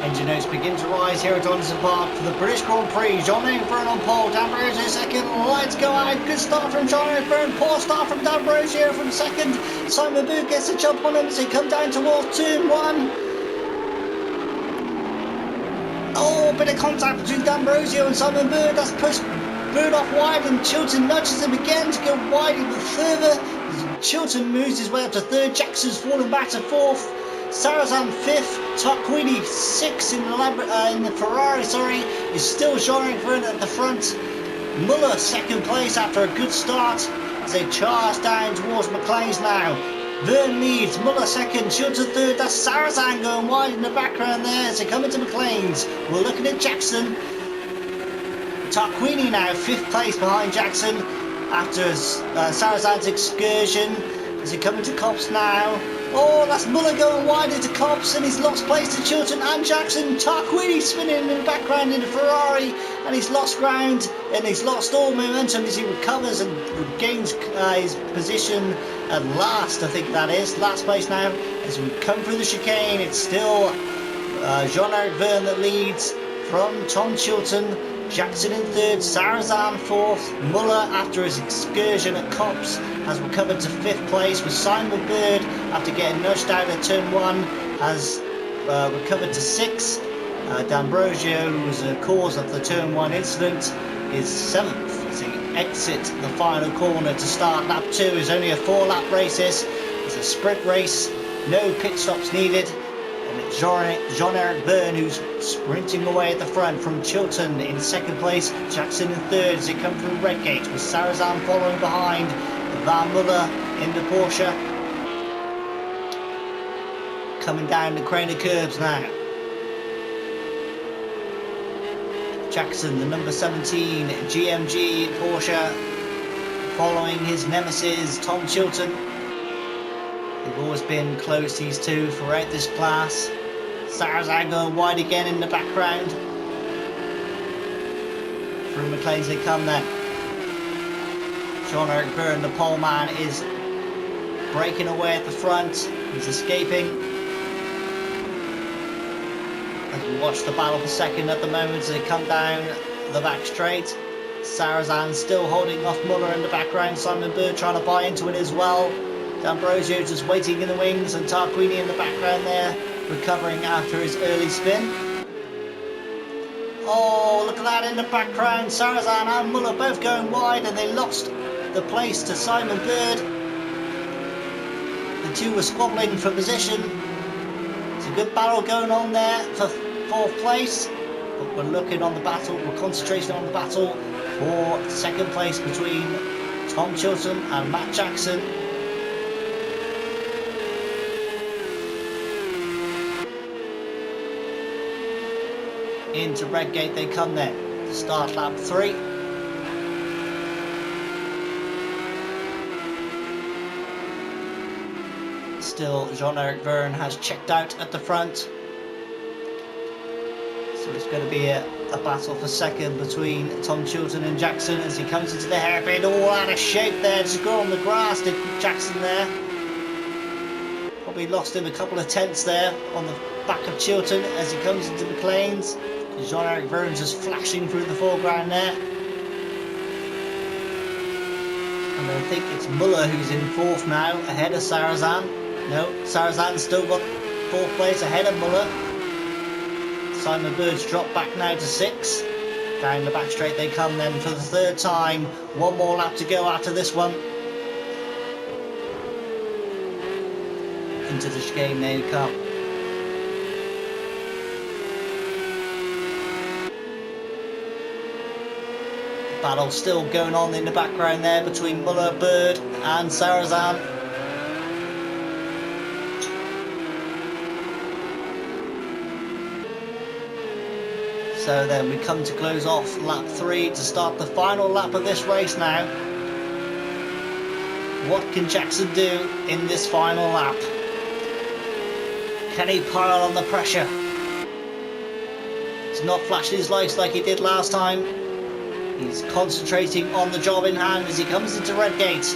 Engine notes begin to rise here at Donington Park for the British Grand Prix. Jean-Eric Vergne on pole, D'Ambrosio second. Lights go out. Good start from Jean-Eric Vergne. Poor start from D'Ambrosio from second. Simon Booth gets a jump on him as they come down towards turn one. Oh, a bit of contact between D'Ambrosio and Simon Booth. That's pushed Booth off wide, and Chilton nudges him again to go wide even further. Chilton moves his way up to third. Jackson's falling back to fourth. Sarrazin fifth, Tarquini sixth in the Ferrari, is still Jean-Eric Vergne at the front. Muller second place after a good start as they charge down towards McLean's now. Vergne leads, Muller second, Chilton third. That's Sarrazin going wide in the background there as they come into McLean's. We're looking at Jackson. Tarquini now fifth place behind Jackson after Sarrazin's excursion as they come into Copse now. Oh, that's Muller going wide into Copse, and he's lost place to Chilton and Jackson. Tarquini spinning in the background in the Ferrari, and he's lost ground and he's lost all momentum as he recovers and regains his position at last. I think that is last place now as we come through the chicane. It's still Jean-Eric Vergne that leads from Tom Chilton. Jackson in third, Sarrazin fourth. Muller, after his excursion at Copse, has recovered to fifth place, with Simon Bird, after getting nudged out at turn one, has recovered to sixth. D'Ambrosio, who was the cause of the turn one incident, is seventh as he exits the final corner to start lap two. It's only a 4-lap race. It's a sprint race, no pit stops needed. And it's Jean-Eric Vergne who's sprinting away at the front from Chilton in second place, Jackson in third as they come through Redgate, with Sarrazin following behind. Van Muller in the Porsche coming down the crane of curbs now. Jackson, the number 17 GMG Porsche, following his nemesis Tom Chilton. They've always been close, these two, throughout this class. Sarrazin going wide again in the background. Through McLean's they come then. Jean-Eric Vergne, the pole man, is breaking away at the front. He's escaping. As we watch the battle for second at the moment as they come down the back straight. Sarrazin still holding off Muller in the background. Simon Bird trying to buy into it as well. D'Ambrosio just waiting in the wings, and Tarquini in the background there, recovering after his early spin. Oh, look at that in the background. Sarrazin and Muller both going wide, and they lost the place to Simon Bird. The two were squabbling for position. It's a good battle going on there for fourth place, but we're looking on the battle, we're concentrating on the battle for second place between Tom Chilton and Matt Jackson. Into Redgate they come then to start lap 3. Still, Jean-Eric Vergne has checked out at the front. So it's going to be a battle for second between Tom Chilton and Jackson as he comes into the hairpin. All out of shape there, just go on the grass, did Jackson there. Probably lost him a couple of tenths there on the back of Chilton as he comes into McLean's. Jean-Eric Vergne just flashing through the foreground there. And I think it's Muller who's in fourth now, ahead of Sarrazin. No, Sarrazin's still got fourth place ahead of Muller. Simon Bird's dropped back now to sixth. Down the back straight they come then for the third time. One more lap to go after this one. Into the chicane they come. Battle still going on in the background there between Muller, Bird and Sarrazin. So then we come to close off lap 3 to start the final lap of this race now. What can Jackson do in this final lap? Can he pile on the pressure? He's not flashing his lights like he did last time. He's concentrating on the job in hand as he comes into Redgate.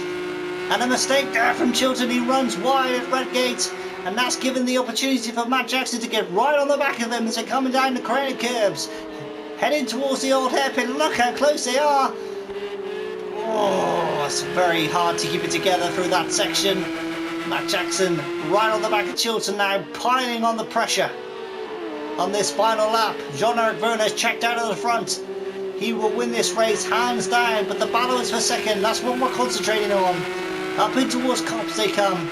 And a mistake there from Chilton. He runs wide at Redgate And that's given the opportunity for Matt Jackson to get right on the back of him as they're coming down the credit curbs. Heading towards the old hairpin. Look how close they are. Oh, it's very hard to keep it together through that section. Matt Jackson right on the back of Chilton now, piling on the pressure. On this final lap, Jean-Eric Vergne has checked out of the front. He will win this race hands down, but the battle is for second. That's what we're concentrating on. Up in towards Copse they come.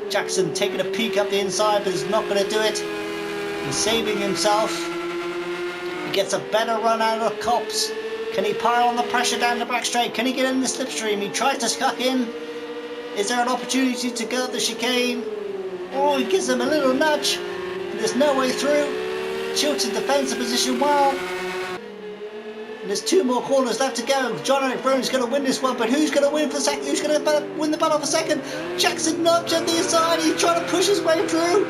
Jackson taking a peek up the inside, but he's not going to do it. He's saving himself. He gets a better run out of Copse. Can he pile on the pressure down the back straight? Can he get in the slipstream? He tries to scuck in. Is there an opportunity to go up the chicane? Oh, he gives him a little nudge. There's no way through. Chilton defends the position well. And there's 2 more corners left to go. Jean-Eric Vergne's going to win this one, but who's going to win for second? Who's going to win the battle for second? Jackson nudged at the inside. He's trying to push his way through.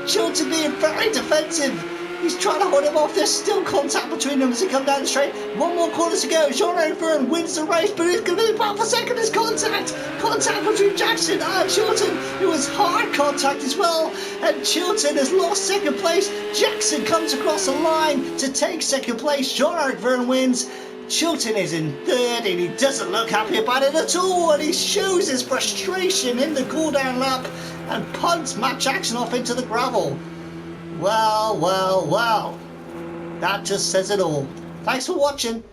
Chilton being very defensive. He's trying to hold him off. There's still contact between them as they come down the straight. 1 more corner to go. Jean-Eric Vergne wins the race, but who's going to be the battle for second? There's contact. Contact between Jackson and Chilton. It was hard contact as well. And Chilton has lost second place. Jackson comes across the line to take second place. Jean-Eric Vergne wins. Chilton is in third and he doesn't look happy about it at all. And he shows his frustration in the cool down lap and punts Matt Jackson off into the gravel. Well, well, well. That just says it all. Thanks for watching.